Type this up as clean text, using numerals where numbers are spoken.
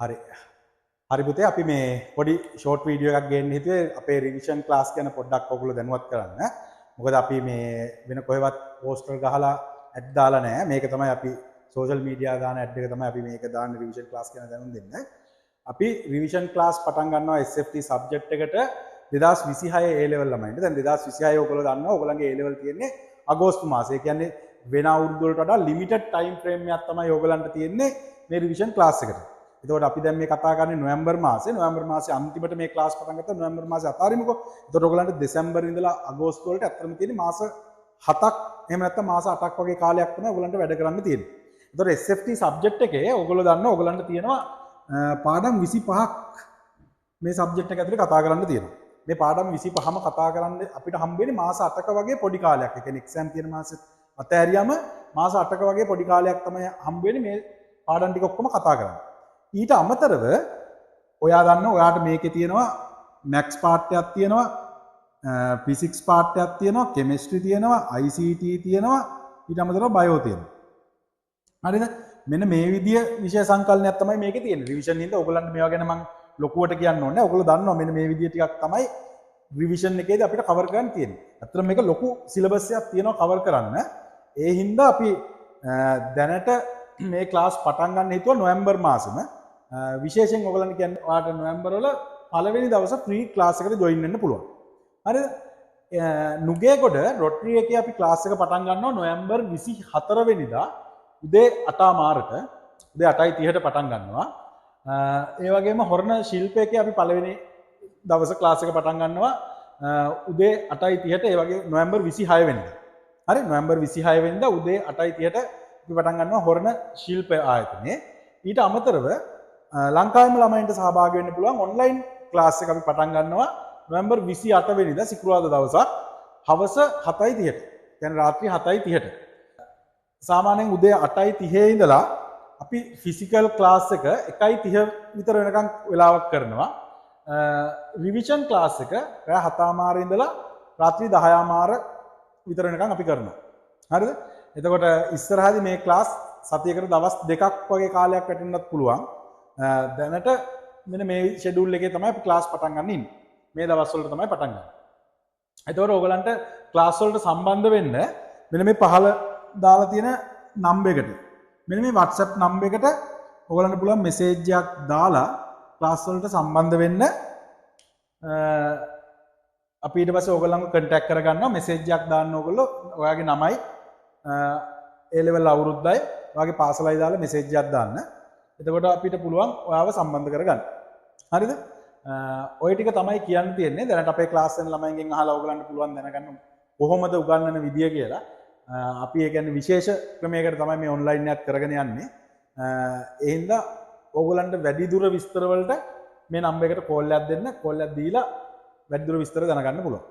හරි. හරි පුතේ අපි මේ පොඩි ෂෝට් වීඩියෝ එකක් ගේන්න හිතුවේ අපේ රිවිෂන් ක්ලාස් ගැන පොඩ්ඩක් ඔයගොල්ලෝ දැනුවත් කරන්න. මොකද අපි මේ වෙන කොහෙවත් පෝස්ටර් ගහලා ඇඩ් දාලා නැහැ. මේක තමයි අපි සෝෂල් මීඩියා දාන ඇඩ් එක තමයි අපි මේක දාන්න රිවිෂන් ක්ලාස් ගැන දැනුම් දෙන්න. අපි රිවිෂන් ක්ලාස් පටන් ගන්නවා SFT සබ්ජෙක්ට් එකට 2026 A level ළමයින්ට. දැන් 2026 ඔයගොල්ලෝ දන්නවා ඔයගොල්ලන්ගේ A level තියෙන්නේ අගෝස්තු මාසයේ. ඒ කියන්නේ වෙන අවුරුදු වලට වඩා ලිමිටඩ් ටයිම් ෆ්‍රේම් එකක් තමයි ඔයගොල්ලන්ට තියෙන්නේ මේ රිවිෂන් ක්ලාස් එකට. එතකොට අපි දැන් මේ කතා කරන්නේ නොවැම්බර් මාසේ. නොවැම්බර් මාසේ අන්තිමට මේ ක්ලාස් පටන් ගත්තා. නොවැම්බර් මාසේ අතාරිමුකෝ. එතකොට ඔයගොල්ලන්ට දෙසැම්බර් ඉඳලා අගෝස්තු වලට ඇත්තටම තියෙන්නේ මාස 7ක් එහෙම නැත්නම් මාස 8ක් වගේ කාලයක් තමයි ඔයගොල්ලන්ට වැඩ කරන්න තියෙන්නේ. එතකොට SFT සබ්ජෙක්ට් එකේ ඔයගොල්ලෝ දන්නවා ඔයගොල්ලන්ට තියෙනවා පාඩම් 25ක් මේ සබ්ජෙක්ට් එක ඇතුලේ කතා කරන්න තියෙනවා. මේ පාඩම් 25ම කතා කරන්න අපිට හම්බ වෙන්නේ මාස 8ක වගේ පොඩි කාලයක්. ඒ කියන්නේ එක්සෑම් තියෙන මාසෙත් අතෑරියම මාස 8ක වගේ පොඩි කාලයක් තමයි හම්බ වෙන්නේ මේ පාඩම් ටික ඔක්කොම කතා කරන්න. ඊට අමතරව ඔයා දන්න ඔයාට මේකේ තියෙනවා මැක්ස් පාර්ට්යක් තියෙනවා ෆිසික්ස් පාර්ට්යක් තියෙනවා කෙමිස්ට්‍රි තියෙනවා ICT තියෙනවා ඊට අමතරව බයෝ තියෙනවා. හරිද? මෙන්න මේ විදිය විෂය සංකල්පයක් තමයි මේකේ තියෙන්නේ. රිවිෂන් හින්දා ඔයගලන්ට මේවා ගැන මම ලොකුවට කියන්න ඕනේ නැහැ. ඔයගොල්ලෝ දන්නවා මෙන්න මේ විදිය ටිකක් තමයි රිවිෂන් එකේදී අපිට කවර් කරන්න තියෙන්නේ. අත්‍තරම මේක ලොකු සිලබස් එකක් තියෙනවා කවර් කරන්න. ඒ හින්දා අපි දැනට මේ ක්ලාස් පටන් ගන්න හිතුවා නොවැම්බර් මාසෙම. විශේෂයෙන් ඔයගලන්ට කියන්නේ ඔයාලට නොවැම්බර් වල පළවෙනි දවසේ ෆ්‍රී ක්ලාස් එකට ජොයින් වෙන්න පුළුවන්. හරිද? නුගේගොඩ රොටරි එකේ අපි ක්ලාස් එක පටන් ගන්නවා නොවැම්බර් 24 වෙනිදා උදේ 8:00 උදේ 8:30ට පටන් ගන්නවා. ඒ වගේම හොරණ ශිල්පයකේ අපි පළවෙනි දවසේ ක්ලාස් එක පටන් ගන්නවා උදේ 8:30ට ඒ වගේ නොවැම්බර් 26 වෙනිදා. හරි නොවැම්බර් 26 වෙනිදා උදේ 8:30ට අපි පටන් ගන්නවා හොරණ ශිල්ප ආයතනයේ. ඊට අමතරව ලංකාවේම ළමයින්ට සහභාගී වෙන්න පුළුවන් ඔන්ලයින් ක්ලාස් එක අපි පටන් ගන්නවා නොවැම්බර් 28 වෙනිදා සිකුරාදා දවසක් හවස 7:30ට. කියන්නේ රාත්‍රී 7:30ට. සාමාන්‍යයෙන් උදේ 8:30 ඉඳලා අපි ෆිසිකල් ක්ලාස් එක 1:30 විතර වෙනකන් වෙලාවක් කරනවා. රිවිෂන් ක්ලාස් එක රෑ 7:00 ඉඳලා රාත්‍රී 10:00 විතර වෙනකන් අපි කරනවා. හරිද? එතකොට ඉස්සරහදී මේ ක්ලාස් සතියකට දවස් දෙකක් වගේ කාලයක් වැටෙන්නත් පුළුවන්. දැනට මෙන්න මේ ෂෙඩියුල් එකේ තමයි අපි ක්ලාස් පටන් ගන්න ඉන්නේ. මේ දවස් වලට තමයි පටන් ගන්න. එතකොට ඕගලන්ට ක්ලාස් වලට සම්බන්ධ වෙන්න මෙන්න මේ පහළ දාලා තියෙන නම්බර් එකට මෙන්න මේ WhatsApp නම්බර් එකට ඔයගලන්ට පුළුවන් මෙසේජ් එකක් දාලා ක්ලාස් වලට සම්බන්ධ වෙන්න. අපි ඊට පස්සේ ඔයගලන්ව කන්ටැක්ට් කරගන්නවා. මෙසේජ් එකක් දාන්න ඕගොල්ලෝ ඔයාගේ නමයි A level අවුරුද්දයි ඔයාගේ පාසලයි දාලා මෙසේජ් එකක් දාන්න. එතකොට අපිට පුළුවන් ඔයාව සම්බන්ධ කරගන්න. හරිද? ඔය ටික තමයි කියන්න තියෙන්නේ. දැනට අපේ ක්ලාස් වෙන ළමයින්ගෙන් අහලා ඔයගලන්ට පුළුවන් දැනගන්න කොහොමද උගන්වන විදිය කියලා. අපි ඒ කියන්නේ විශේෂ ක්‍රමයකට තමයි මේ ඔන්ලයින් එකක් කරගෙන යන්නේ. ඒ හින්දා ඕගොල්ලන්ට වැඩි දුර විස්තර වලට මේ නම්බර් එකට කෝල් එකක් දෙන්න. කෝල් එකක් දීලා වැඩි දුර විස්තර දැනගන්න පුළුවන්.